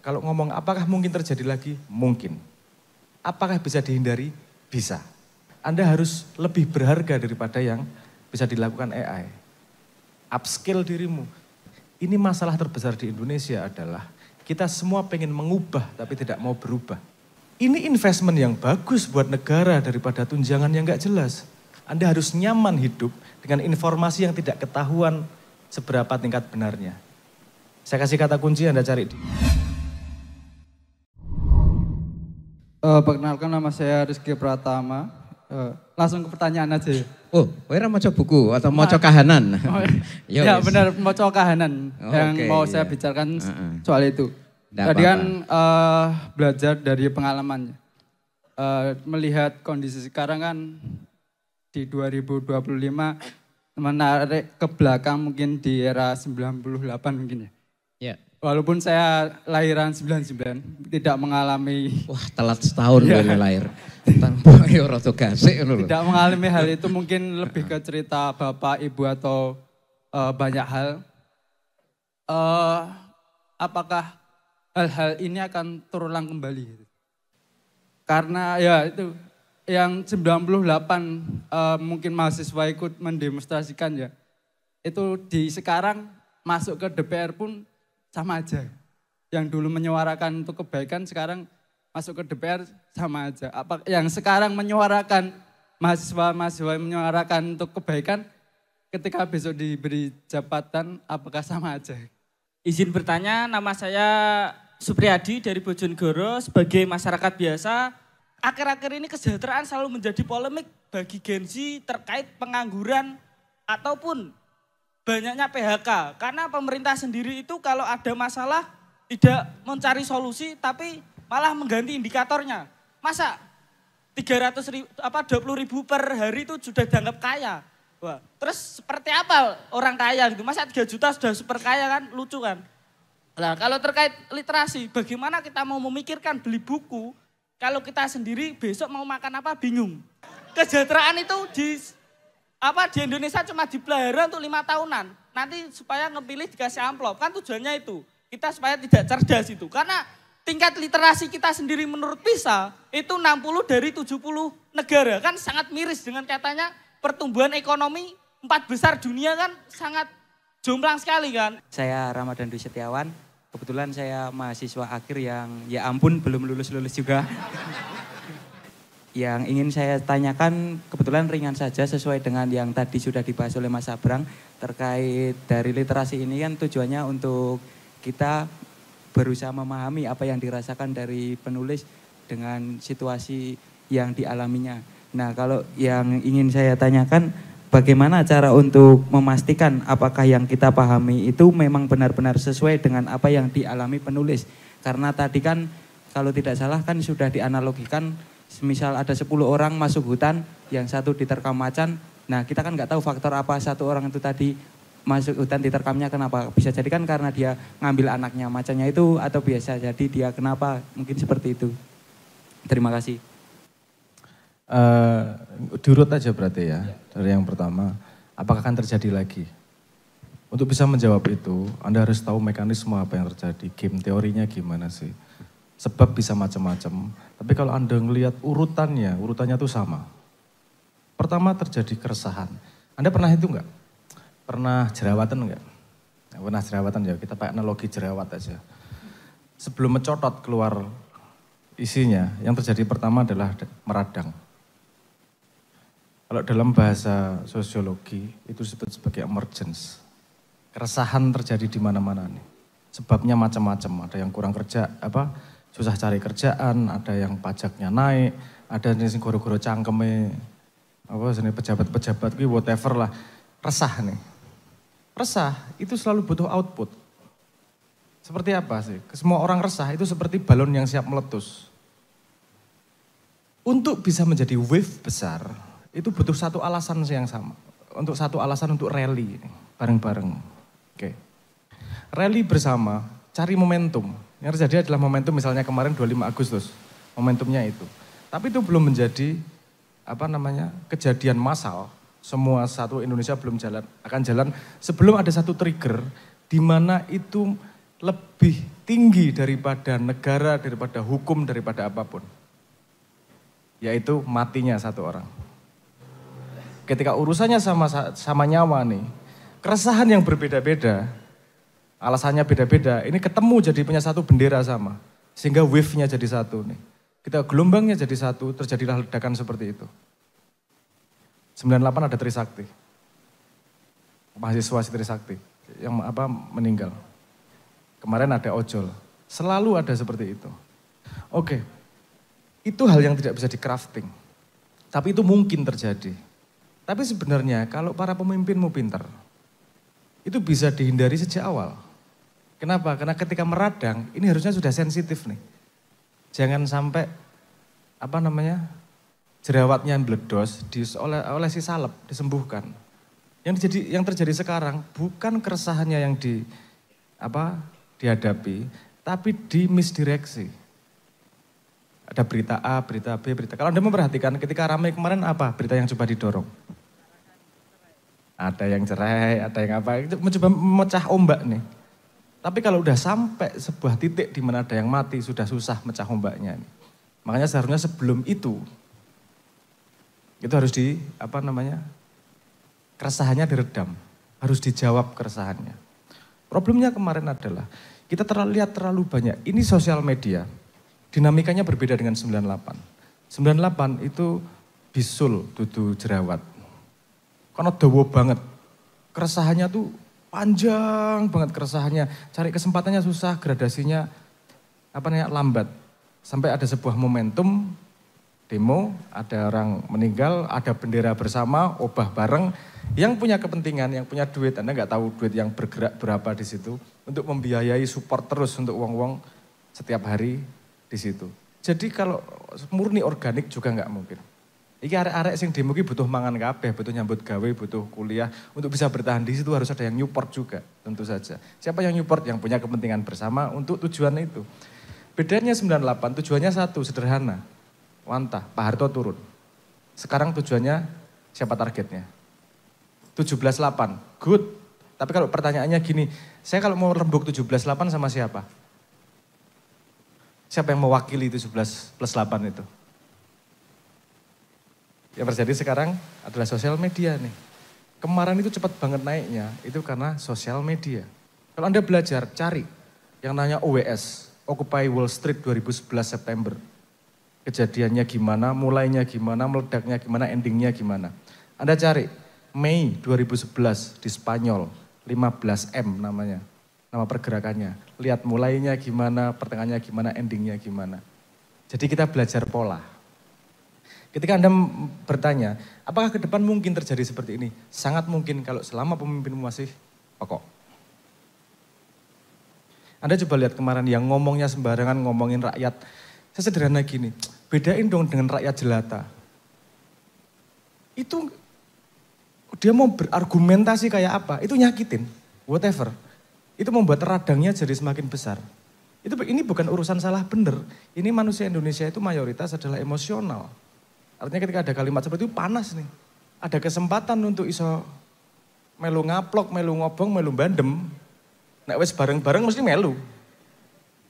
Kalau ngomong apakah mungkin terjadi lagi? Mungkin. Apakah bisa dihindari? Bisa. Anda harus lebih berharga daripada yang bisa dilakukan AI. Upskill dirimu. Ini masalah terbesar di Indonesia adalah kita semua pengen mengubah tapi tidak mau berubah. Ini investment yang bagus buat negara daripada tunjangan yang gak jelas. Anda harus nyaman hidup dengan informasi yang tidak ketahuan seberapa tingkat benarnya. Saya kasih kata kunci, Anda cari di... Perkenalkan, nama saya Rizky Pratama. Langsung ke pertanyaan aja ya. Oh, Wera mau buku atau mau kahanan? Ya benar, mau kahanan yang mau saya bicarakan soal itu. Tadi kan belajar dari pengalamannya. Melihat kondisi sekarang kan di 2025 menarik ke belakang mungkin di era 98 mungkin ya. Ya. Walaupun saya lahiran 99, tidak mengalami... Wah, telat setahun ya. Lahir. Tanpa rada gasik. Tidak mengalami hal itu, mungkin lebih ke cerita bapak, ibu atau banyak hal. Apakah hal-hal ini akan terulang kembali? Karena ya itu, yang 98 mungkin mahasiswa ikut mendemonstrasikan ya. Itu di sekarang masuk ke DPR pun sama aja. Yang dulu menyuarakan untuk kebaikan sekarang masuk ke DPR sama aja. Apa yang sekarang menyuarakan mahasiswa menyuarakan untuk kebaikan ketika besok diberi jabatan apakah sama aja? Izin bertanya, nama saya Supriyadi dari Bojonegoro. Sebagai masyarakat biasa, akhir-akhir ini kesejahteraan selalu menjadi polemik bagi Gen Z terkait pengangguran ataupun banyaknya PHK. Karena pemerintah sendiri itu kalau ada masalah tidak mencari solusi tapi malah mengganti indikatornya. Masa 20.000 per hari itu sudah dianggap kaya. Wah, terus seperti apa orang kaya gitu? Masa 3 juta sudah super kaya kan? Lucu kan? Nah, kalau terkait literasi, bagaimana kita mau memikirkan beli buku kalau kita sendiri besok mau makan apa bingung. Kesejahteraan itu di Indonesia cuma dipelihara untuk 5 tahunan. Nanti supaya ngepilih dikasih amplop. Kan tujuannya itu. Kita supaya tidak cerdas itu. Karena tingkat literasi kita sendiri menurut PISA itu 60 dari 70 negara. Kan sangat miris dengan katanya pertumbuhan ekonomi 4 besar dunia kan sangat jomplang sekali kan. Saya Ramadan Dwi Setiawan. Kebetulan saya mahasiswa akhir yang ya ampun belum lulus-lulus juga. Yang ingin saya tanyakan kebetulan ringan saja sesuai dengan yang tadi sudah dibahas oleh Mas Abrang terkait dari literasi ini kan tujuannya untuk kita berusaha memahami apa yang dirasakan dari penulis dengan situasi yang dialaminya. Nah, kalau yang ingin saya tanyakan bagaimana cara untuk memastikan apakah yang kita pahami itu memang benar-benar sesuai dengan apa yang dialami penulis. Karena tadi kan kalau tidak salah kan sudah dianalogikan semisal ada 10 orang masuk hutan, yang satu diterkam macan. Nah kita kan nggak tahu faktor apa satu orang itu tadi masuk hutan diterkamnya kenapa. Bisa jadi kan karena dia ngambil anaknya macannya itu atau biasa jadi dia kenapa. Mungkin seperti itu. Terima kasih. Diurut aja berarti ya. Dari yang pertama, apakah akan terjadi lagi? Untuk bisa menjawab itu, Anda harus tahu mekanisme apa yang terjadi. Game teorinya gimana sih? Sebab bisa macam-macam. Tapi kalau Anda ngelihat urutannya tuh sama. Pertama terjadi keresahan. Anda pernah itu enggak? Pernah jerawatan enggak? Pernah jerawatan ya, kita pakai analogi jerawat aja. Sebelum mencotot keluar isinya, yang terjadi pertama adalah meradang. Kalau dalam bahasa sosiologi itu disebut sebagai emergence. Keresahan terjadi di mana-mana nih. Sebabnya macam-macam, ada yang kurang kerja, susah cari kerjaan, ada yang pajaknya naik, ada yang goro-goro cangkeme, pejabat-pejabat, whatever lah. Resah nih. Resah itu selalu butuh output. Seperti apa sih? Semua orang resah itu seperti balon yang siap meletus. Untuk bisa menjadi wave besar, itu butuh satu alasan yang sama. Untuk satu alasan untuk rally, bareng-bareng. Oke. Rally bersama, cari momentum. Yang terjadi adalah momentum misalnya kemarin 25 Agustus, momentumnya itu. Tapi itu belum menjadi kejadian massal. Semua satu Indonesia belum akan jalan sebelum ada satu trigger di mana itu lebih tinggi daripada negara, daripada hukum, daripada apapun. Yaitu matinya satu orang. Ketika urusannya sama nyawa nih, keresahan yang berbeda-beda, alasannya beda-beda, ini ketemu jadi punya satu bendera sama. Sehingga wave-nya jadi satu nih. Kita gelombangnya jadi satu, terjadilah ledakan seperti itu. 98 ada Trisakti. Mahasiswa Trisakti yang meninggal. Kemarin ada ojol. Selalu ada seperti itu. Oke. Itu hal yang tidak bisa di crafting. Tapi itu mungkin terjadi. Tapi sebenarnya kalau para pemimpinmu pintar, itu bisa dihindari sejak awal. Kenapa? Karena ketika meradang, ini harusnya sudah sensitif nih. Jangan sampai jerawatnya meledos oleh si salep disembuhkan. Yang terjadi sekarang bukan keresahannya yang dihadapi, tapi dimisdireksi. Ada berita A, berita B, berita. Kalau Anda memperhatikan ketika ramai kemarin apa berita yang coba didorong? Ada yang cerai, ada yang apa, itu mencoba memecah ombak nih. Tapi kalau udah sampai sebuah titik di mana ada yang mati, sudah susah mecah ombaknya nih. Makanya seharusnya sebelum itu harus keresahannya diredam, harus dijawab keresahannya. Problemnya kemarin adalah kita lihat terlalu banyak, ini sosial media, dinamikanya berbeda dengan 98. 98 itu bisul, dudu jerawat. Karena dawa banget, keresahannya tuh panjang banget keresahannya, cari kesempatannya susah, gradasinya lambat. Sampai ada sebuah momentum demo, ada orang meninggal, ada bendera bersama, obah bareng, yang punya kepentingan, yang punya duit, Anda nggak tahu duit yang bergerak berapa di situ, untuk membiayai support terus untuk uang-uang setiap hari di situ. Jadi kalau murni organik juga nggak mungkin. Iki arek-arek sing demo ki butuh mangan kabeh, butuh nyambut gawe, butuh kuliah, untuk bisa bertahan di situ harus ada yang nyupport juga, tentu saja. Siapa yang nyupport? Yang punya kepentingan bersama untuk tujuan itu. Bedanya 98, tujuannya satu, sederhana. Wantah, Pak Harto turun. Sekarang tujuannya siapa targetnya? 17.8, good. Tapi kalau pertanyaannya gini, saya kalau mau rembuk 17.8 sama siapa? Siapa yang mewakili 17+8 itu? Yang terjadi sekarang adalah sosial media nih. Kemarin itu cepat banget naiknya, itu karena sosial media. Kalau Anda belajar, cari yang namanya OWS, Occupy Wall Street 2011 September. Kejadiannya gimana, mulainya gimana, meledaknya gimana, endingnya gimana. Anda cari, Mei 2011 di Spanyol, 15M namanya, nama pergerakannya. Lihat mulainya gimana, pertengahannya gimana, endingnya gimana. Jadi kita belajar pola. Ketika Anda bertanya, apakah ke depan mungkin terjadi seperti ini? Sangat mungkin kalau selama pemimpinmu masih pokok. Anda coba lihat kemarin yang ngomongnya sembarangan, ngomongin rakyat. Sesederhana gini, bedain dong dengan rakyat jelata. Itu dia mau berargumentasi kayak apa, itu nyakitin, whatever. Itu membuat radangnya jadi semakin besar. Ini bukan urusan salah benar. Ini manusia Indonesia itu mayoritas adalah emosional. Artinya ketika ada kalimat seperti itu panas nih. Ada kesempatan untuk iso melu ngaplok, melu ngobong, melu bandem. Nek wis bareng-bareng mesti melu.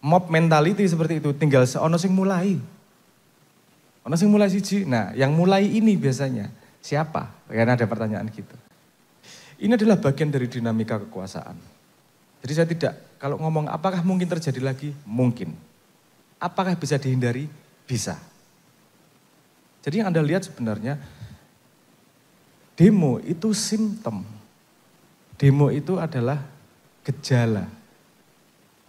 Mob mentality seperti itu, tinggal ono sing mulai. Ono sing mulai siji. Nah, yang mulai ini biasanya siapa? Karena ada pertanyaan gitu. Ini adalah bagian dari dinamika kekuasaan. Jadi saya tidak, kalau ngomong apakah mungkin terjadi lagi? Mungkin. Apakah bisa dihindari? Bisa. Jadi yang Anda lihat sebenarnya, demo itu simptom. Demo itu adalah gejala.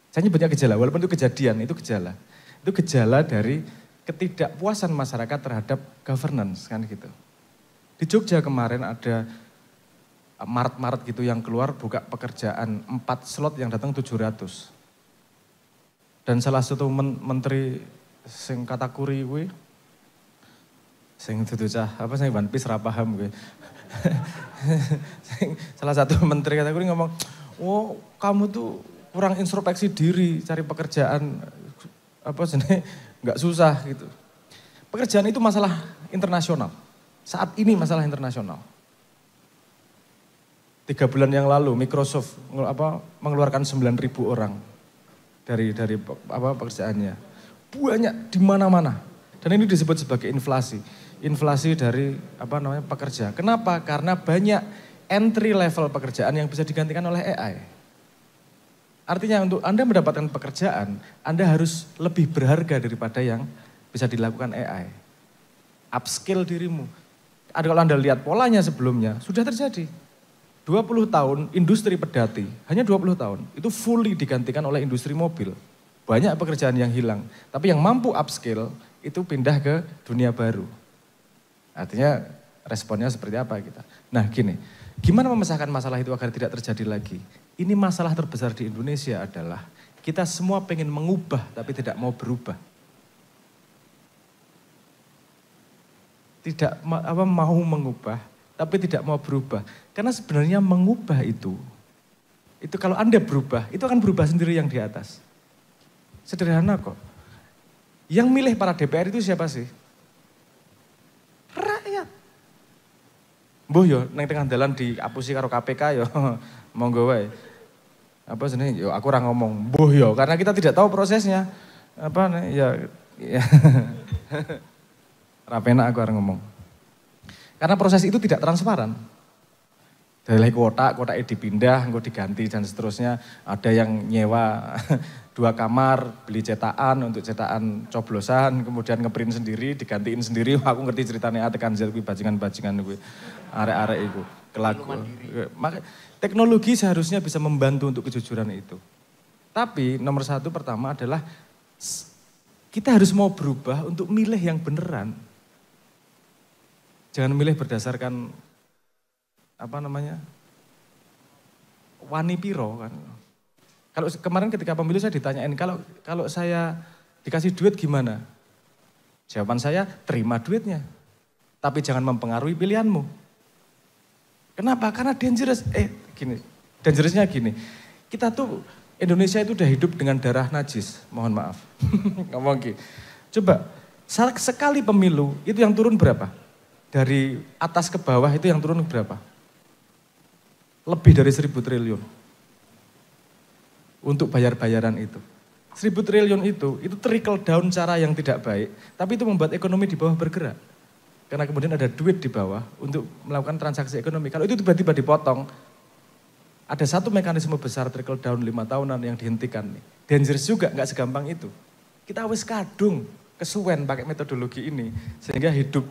Saya nyebutnya gejala, walaupun itu kejadian, itu gejala. Itu gejala dari ketidakpuasan masyarakat terhadap governance, kan gitu. Di Jogja kemarin ada Maret-Maret gitu yang keluar buka pekerjaan 4 slot yang datang 700. Dan salah satu menteri sing katakuri kuwi sing dudu cah sing One Piece ra paham kuwi. Salah satu menteri katakuri ngomong, "Oh, kamu tuh kurang introspeksi diri, cari pekerjaan enggak susah gitu." Pekerjaan itu masalah internasional. Saat ini masalah internasional. 3 bulan yang lalu Microsoft mengeluarkan 9.000 orang dari pekerjaannya. Banyak di mana-mana. Dan ini disebut sebagai inflasi. Inflasi dari pekerja. Kenapa? Karena banyak entry level pekerjaan yang bisa digantikan oleh AI. Artinya untuk Anda mendapatkan pekerjaan, Anda harus lebih berharga daripada yang bisa dilakukan AI. Upskill dirimu. Ada kalau Anda lihat polanya sebelumnya, sudah terjadi. 20 tahun industri pedati, hanya 20 tahun, itu fully digantikan oleh industri mobil. Banyak pekerjaan yang hilang, tapi yang mampu upskill itu pindah ke dunia baru. Artinya responnya seperti apa kita. Nah gini, gimana memecahkan masalah itu agar tidak terjadi lagi? Ini masalah terbesar di Indonesia adalah kita semua pengen mengubah tapi tidak mau berubah. Tidak mau mengubah tapi tidak mau berubah. Karena sebenarnya mengubah itu kalau Anda berubah, itu akan berubah sendiri yang di atas. Sederhana kok. Yang milih para DPR itu siapa sih? Rakyat. Mbuh yo neng tengah dalan diapusi karo KPK yo monggo wae. Apa jenenge yo aku ora ngomong mbuh yo karena kita tidak tahu prosesnya. Apa ya ora penak aku ora ngomong. Karena proses itu tidak transparan. Dari kotak dipindah, engko diganti dan seterusnya. Ada yang nyewa 2 kamar, beli cetakan untuk cetakan coblosan, kemudian ngeprint sendiri, digantiin sendiri. Wah, aku ngerti ceritanya A tekan Z kuwi bajingan-bajingan kuwi. Arek-arek iku kelaku. Teknologi seharusnya bisa membantu untuk kejujuran itu. Tapi nomor 1 pertama adalah kita harus mau berubah untuk milih yang beneran. Jangan milih berdasarkan wani piro kan. Kalau kemarin ketika pemilu saya ditanyain, kalau saya dikasih duit gimana? Jawaban saya, terima duitnya. Tapi jangan mempengaruhi pilihanmu. Kenapa? Karena dangerousnya gini. Kita tuh, Indonesia itu udah hidup dengan darah najis, mohon maaf. Ngomong gitu. Coba, sekali pemilu, itu yang turun berapa? Dari atas ke bawah itu yang turun berapa? Lebih dari 1.000 triliun. Untuk bayar-bayaran itu. 1.000 triliun itu trickle down cara yang tidak baik, tapi itu membuat ekonomi di bawah bergerak. Karena kemudian ada duit di bawah untuk melakukan transaksi ekonomi. Kalau itu tiba-tiba dipotong, ada satu mekanisme besar trickle down 5 tahunan yang dihentikan. Dangerous juga, nggak segampang itu. Kita wis kadung, kesuwen pakai metodologi ini, sehingga hidup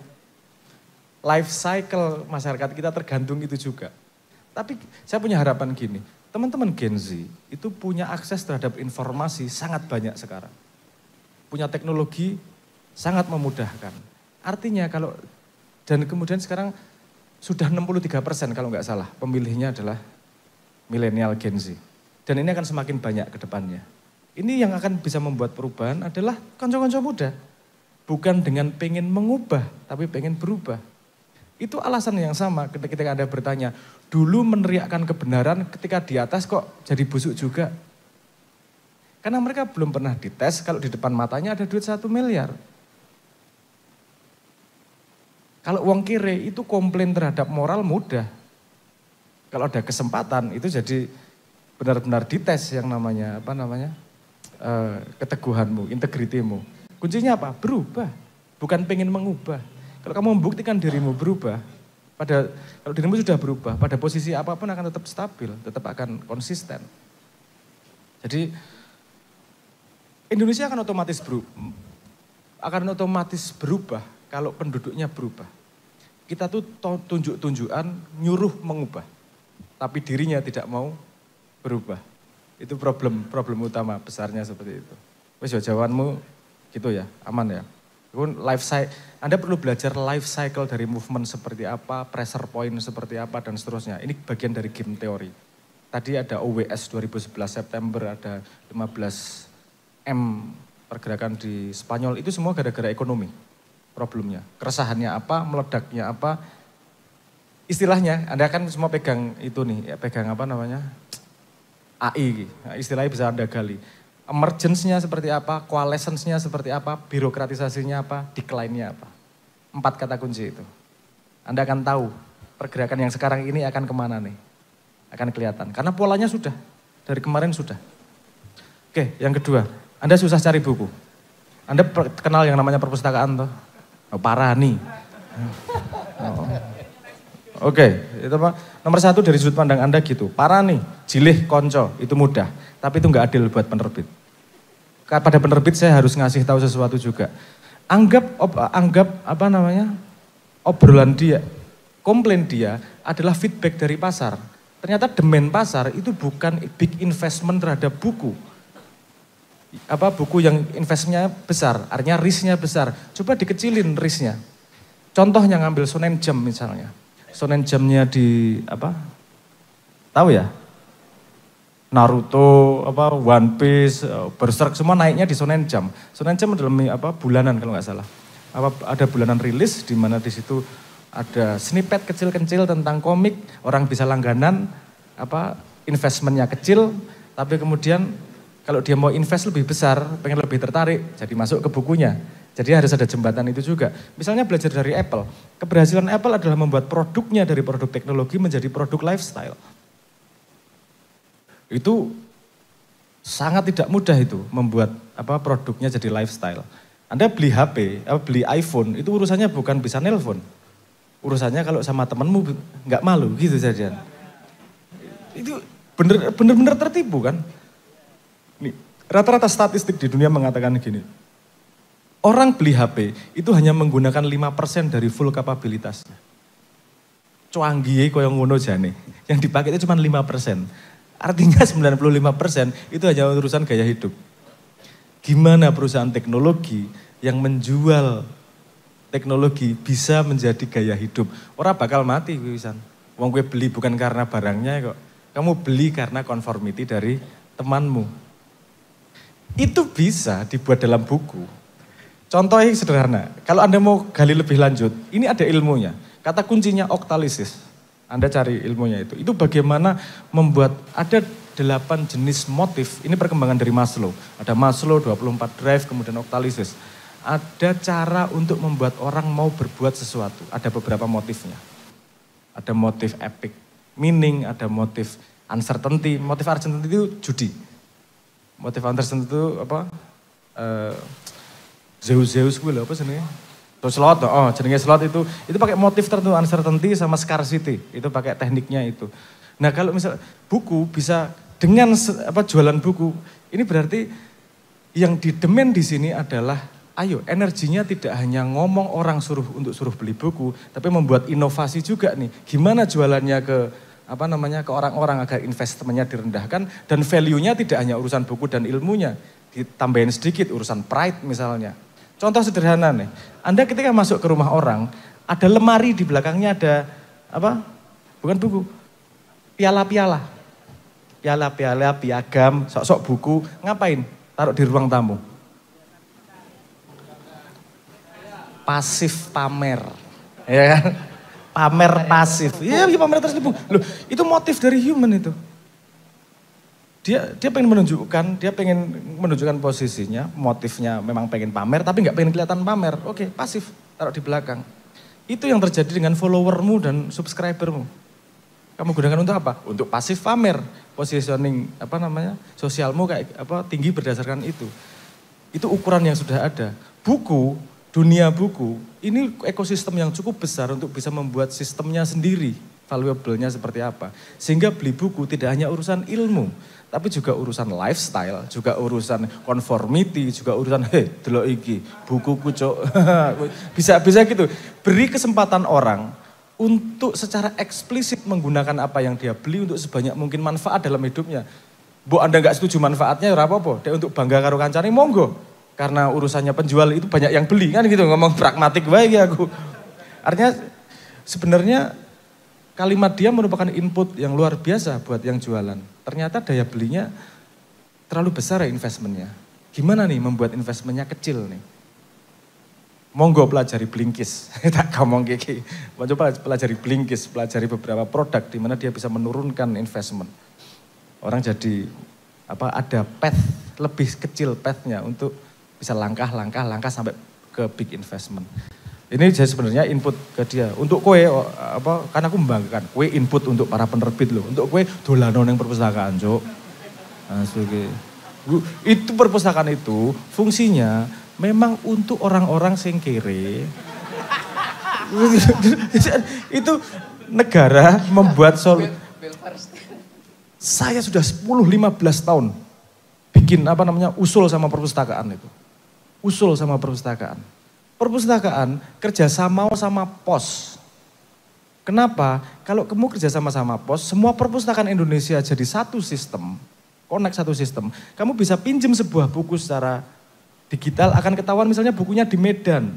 life cycle masyarakat kita tergantung itu juga. Tapi saya punya harapan gini, teman-teman Gen Z itu punya akses terhadap informasi sangat banyak sekarang. Punya teknologi sangat memudahkan. Artinya dan kemudian sekarang sudah 63% kalau nggak salah pemilihnya adalah milenial Gen Z. Dan ini akan semakin banyak ke depannya. Ini yang akan bisa membuat perubahan adalah konco-konco muda. Bukan dengan pengen mengubah, tapi pengen berubah. Itu alasan yang sama ketika Anda bertanya, dulu meneriakkan kebenaran ketika di atas kok jadi busuk juga. Karena mereka belum pernah dites kalau di depan matanya ada duit 1 miliar. Kalau uang kire itu komplain terhadap moral mudah. Kalau ada kesempatan itu jadi benar-benar dites yang namanya keteguhanmu, integritimu. Kuncinya apa? Berubah, bukan pengen mengubah. Kalau kamu membuktikan dirimu berubah, kalau dirimu sudah berubah, pada posisi apapun akan tetap stabil, tetap akan konsisten. Jadi Indonesia akan otomatis berubah kalau penduduknya berubah. Kita tuh tunjuk-tunjukan nyuruh mengubah, tapi dirinya tidak mau berubah. Itu problem utama besarnya seperti itu. Wes jawabanmu gitu ya, aman ya. Anda perlu belajar life cycle dari movement seperti apa, pressure point seperti apa, dan seterusnya. Ini bagian dari game teori. Tadi ada OWS 2011 September, ada 15M pergerakan di Spanyol. Itu semua gara-gara ekonomi problemnya. Keresahannya apa, meledaknya apa. Istilahnya, Anda kan semua pegang itu nih, ya, pegang AI. Istilahnya bisa Anda gali. Emergence-nya seperti apa, coalescence-nya seperti apa, birokratisasinya apa, decline-nya apa. 4 kata kunci itu. Anda akan tahu pergerakan yang sekarang ini akan kemana nih. Akan kelihatan. Karena polanya sudah, dari kemarin sudah. Oke, yang kedua, Anda susah cari buku. Anda kenal yang namanya perpustakaan toh? Oh, Parani. Oh. Oke, itu apa? Nomor 1 dari sudut pandang Anda gitu. Parani, jilih, konco, itu mudah. Tapi itu nggak adil buat penerbit. Pada penerbit saya harus ngasih tahu sesuatu juga. Anggap apa namanya? Obrolan dia, komplain dia adalah feedback dari pasar. Ternyata demand pasar itu bukan big investment terhadap buku. Buku yang investnya besar, artinya risknya besar. Coba dikecilin risknya. Contohnya ngambil Shonen Jump misalnya. Shonen Jump-nya di tahu ya? Naruto, One Piece, Berserk semua naiknya di Shonen Jump. Shonen Jump adalah bulanan kalau nggak salah. Ada bulanan rilis di mana di situ ada snippet kecil-kecil tentang komik, orang bisa langganan, investmentnya kecil, tapi kemudian kalau dia mau invest lebih besar, pengen lebih tertarik, jadi masuk ke bukunya. Jadi harus ada jembatan itu juga. Misalnya belajar dari Apple. Keberhasilan Apple adalah membuat produknya dari produk teknologi menjadi produk lifestyle. Itu sangat tidak mudah itu, membuat produknya jadi lifestyle. Anda beli HP, beli iPhone, itu urusannya bukan bisa nelpon. Urusannya kalau sama temanmu nggak malu gitu saja. Itu bener-bener tertipu kan. Nih, rata-rata statistik di dunia mengatakan gini. Orang beli HP itu hanya menggunakan 5% dari full kapabilitasnya. Cuanggiye koyo ngono jane. Yang dipakai itu cuma 5%. Artinya 95% itu hanya urusan gaya hidup. Gimana perusahaan teknologi yang menjual teknologi bisa menjadi gaya hidup? Orang bakal mati wisan. Wong kowe beli bukan karena barangnya kok. Kamu beli karena conformity dari temanmu. Itu bisa dibuat dalam buku. Contohnya sederhana, kalau Anda mau gali lebih lanjut, ini ada ilmunya. Kata kuncinya oktalisis. Anda cari ilmunya itu. Itu bagaimana membuat ada 8 jenis motif. Ini perkembangan dari Maslow. Ada Maslow, 24 drive, kemudian oktalisis. Ada cara untuk membuat orang mau berbuat sesuatu. Ada beberapa motifnya. Ada motif epic meaning, ada motif uncertainty. Motif uncertainty itu judi. Motif uncertainty itu Zeus gue apa sih? Slot, jenenge slot itu pakai motif tertentu, uncertainty sama scarcity. Itu pakai tekniknya itu. Nah kalau misal buku bisa dengan jualan buku, ini berarti yang didemand di sini adalah, ayo energinya tidak hanya ngomong orang untuk suruh beli buku, tapi membuat inovasi juga nih. Gimana jualannya ke ke orang-orang agar investmentnya direndahkan dan value-nya tidak hanya urusan buku dan ilmunya, ditambahin sedikit urusan pride misalnya. Contoh sederhana nih, Anda ketika masuk ke rumah orang, ada lemari di belakangnya ada bukan buku, piala-piala, piagam, sok-sok buku, ngapain? Taruh di ruang tamu. Pasif pamer, ya kan? Pamer pasif, iya pamer tersebut. Loh, itu motif dari human itu. Dia pengen menunjukkan posisinya, motifnya memang pengen pamer, tapi nggak pengen kelihatan pamer. Oke, pasif, taruh di belakang. Itu yang terjadi dengan followermu dan subscribermu. Kamu gunakan untuk apa? Untuk pasif pamer, positioning sosialmu kayak tinggi berdasarkan itu. Itu ukuran yang sudah ada. Buku, dunia buku, ini ekosistem yang cukup besar untuk bisa membuat sistemnya sendiri, valuable-nya seperti apa. Sehingga beli buku tidak hanya urusan ilmu, tapi juga urusan lifestyle, juga urusan conformity, juga urusan delok iki, bukuku cok. bisa gitu. Beri kesempatan orang untuk secara eksplisit menggunakan apa yang dia beli untuk sebanyak mungkin manfaat dalam hidupnya. Bu Anda nggak setuju manfaatnya ya apa-apa, dia untuk bangga karo kancane monggo. Karena urusannya penjual itu banyak yang beli kan gitu, ngomong pragmatik baik ya aku. Artinya sebenarnya kalimat dia merupakan input yang luar biasa buat yang jualan. Ternyata daya belinya terlalu besar ya investmentnya. Gimana nih membuat investmentnya kecil nih? Monggo pelajari Blinkist. Tak ngomong kiki. Coba pelajari Blinkist, pelajari beberapa produk di mana dia bisa menurunkan investment. Orang jadi ada path lebih kecil pathnya untuk bisa langkah sampai ke big investment. Ini saya sebenarnya input ke dia. Untuk kue, karena aku membanggakan, kue input untuk para penerbit loh. Untuk kue dolanan yang perpustakaan, Cok. Asli. Itu perpustakaan itu fungsinya memang untuk orang-orang sing kere. Itu negara membuat saya sudah 10-15 tahun bikin usul sama perpustakaan itu. Usul sama perpustakaan. Perpustakaan kerjasama sama pos. Kenapa? Kalau kamu kerjasama sama pos, semua perpustakaan Indonesia jadi satu sistem, connect satu sistem. Kamu bisa pinjam sebuah buku secara digital, akan ketahuan misalnya bukunya di Medan.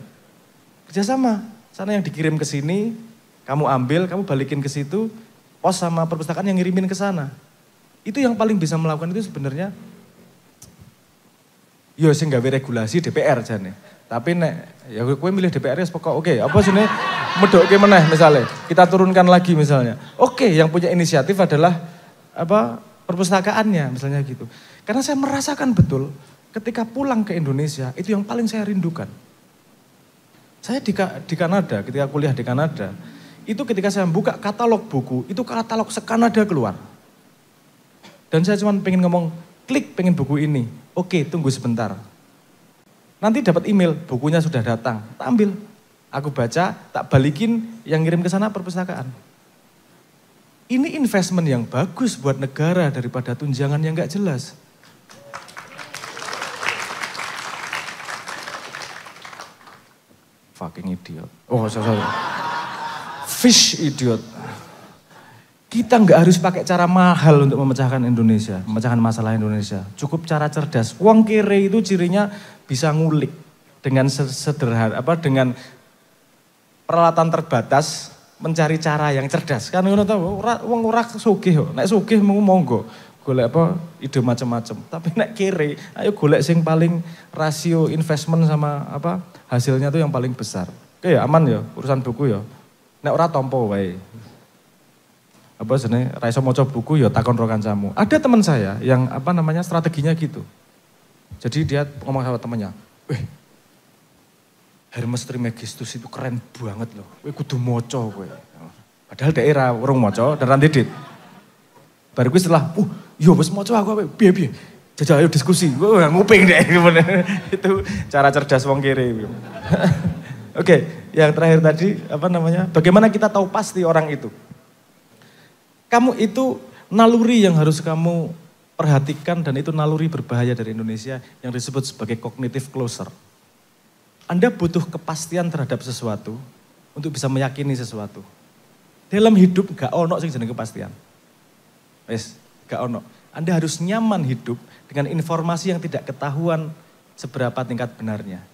Kerjasama, sana yang dikirim ke sini, kamu ambil, kamu balikin ke situ, pos sama perpustakaan yang ngirimin ke sana. Itu yang paling bisa melakukan itu sebenarnya, yo sing gawe regulasi DPR jane. Tapi ya gue milih DPR ya pokok oke. Apa sih medoke meneh misalnya. Kita turunkan lagi misalnya. Oke, yang punya inisiatif adalah perpustakaannya misalnya gitu. Karena saya merasakan betul ketika pulang ke Indonesia itu yang paling saya rindukan. Saya di Kanada, ketika kuliah di Kanada, itu ketika saya buka katalog buku, itu katalog se-Kanada keluar. Dan saya cuma pengen ngomong, klik pengen buku ini. Oke, tunggu sebentar. Nanti dapat email, bukunya sudah datang. Tak ambil, aku baca, tak balikin yang ngirim ke sana perpustakaan. Ini investment yang bagus buat negara daripada tunjangan yang gak jelas. Fucking idiot. Oh, sorry. Fish idiot. Kita nggak harus pakai cara mahal untuk memecahkan Indonesia, memecahkan masalah Indonesia. Cukup cara cerdas. Wong kere itu cirinya bisa ngulik dengan sederhana, dengan peralatan terbatas mencari cara yang cerdas. Kan ngono tahu, wong ora sugih kok. Nek sugih monggo golek ide macam-macam. Tapi nek kere, ayo golek sing paling rasio investment sama hasilnya tuh yang paling besar. Oke ya aman ya urusan buku ya. Nek ora tompo wae. Ra iso maca buku ya takon ro kancamu. Ada teman saya yang strateginya gitu. Jadi dia ngomong sama temannya, Hermes Trismegistus itu keren banget loh. Kowe kudu maca kowe. Padahal daerah urung maca dan ranti dit. Baru gue setelah, yo wis maca aku piye-piye. Jajal ayo diskusi. Gue nguping deh. Itu cara cerdas wong kiri. Oke, yang terakhir tadi bagaimana kita tahu pasti orang itu? Kamu itu naluri yang harus kamu perhatikan dan itu naluri berbahaya dari Indonesia yang disebut sebagai cognitive closer. Anda butuh kepastian terhadap sesuatu untuk bisa meyakini sesuatu. Dalam hidup gak ono sing jeneng kepastian. Gak ono. Anda harus nyaman hidup dengan informasi yang tidak ketahuan seberapa tingkat benarnya.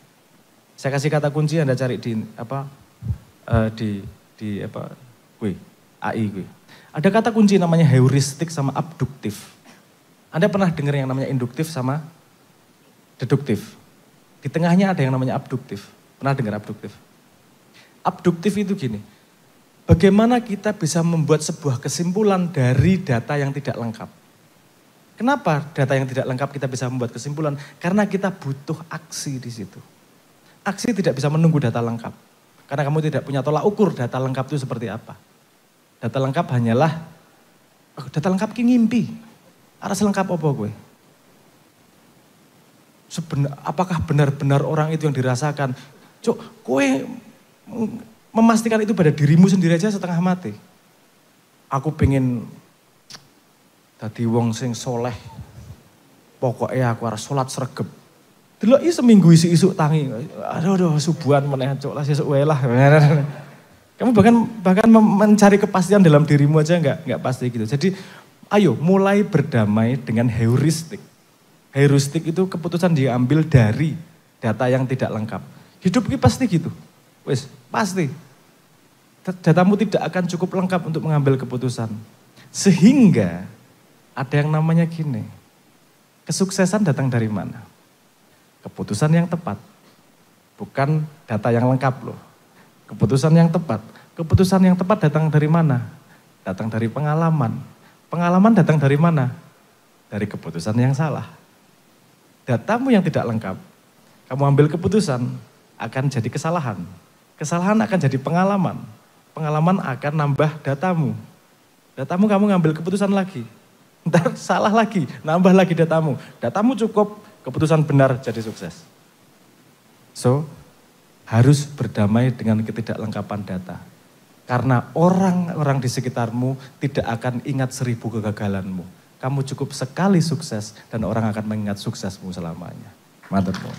Saya kasih kata kunci Anda cari di AI gue. Ada kata kunci namanya heuristik sama abduktif. Anda pernah dengar yang namanya induktif sama deduktif. Di tengahnya ada yang namanya abduktif. Pernah dengar abduktif? Abduktif itu gini. Bagaimana kita bisa membuat sebuah kesimpulan dari data yang tidak lengkap? Kenapa data yang tidak lengkap kita bisa membuat kesimpulan? Karena kita butuh aksi di situ. Aksi tidak bisa menunggu data lengkap. Karena kamu tidak punya tolak ukur data lengkap itu seperti apa. Data lengkap hanyalah, data lengkap ki ngimpi. Arah selengkap apa gue? Apakah benar-benar orang itu yang dirasakan? Cuk, gue memastikan itu pada dirimu sendiri aja setengah mati. Aku pengen dadi wong sing soleh. Pokoknya aku harus sholat sregep. Dulu seminggu isi-isuk tangi. Aduh, subuhan meneh cuk lah sesuk wae lah. Kamu bahkan mencari kepastian dalam dirimu aja nggak pasti gitu. Jadi ayo mulai berdamai dengan heuristik. Heuristik itu keputusan diambil dari data yang tidak lengkap. Hidup ini pasti gitu. Pasti. Datamu tidak akan cukup lengkap untuk mengambil keputusan. Sehingga ada yang namanya gini. Kesuksesan datang dari mana? Keputusan yang tepat. Bukan data yang lengkap loh. Keputusan yang tepat. Keputusan yang tepat datang dari mana? Datang dari pengalaman. Pengalaman datang dari mana? Dari keputusan yang salah. Datamu yang tidak lengkap, kamu ambil keputusan akan jadi kesalahan. Kesalahan akan jadi pengalaman. Pengalaman akan nambah datamu. Datamu kamu ngambil keputusan lagi. Ntar salah lagi, nambah lagi datamu. Datamu cukup, keputusan benar jadi sukses. So, harus berdamai dengan ketidaklengkapan data. Karena orang-orang di sekitarmu tidak akan ingat 1000 kegagalanmu. Kamu cukup sekali sukses dan orang akan mengingat suksesmu selamanya. Matur nuwun.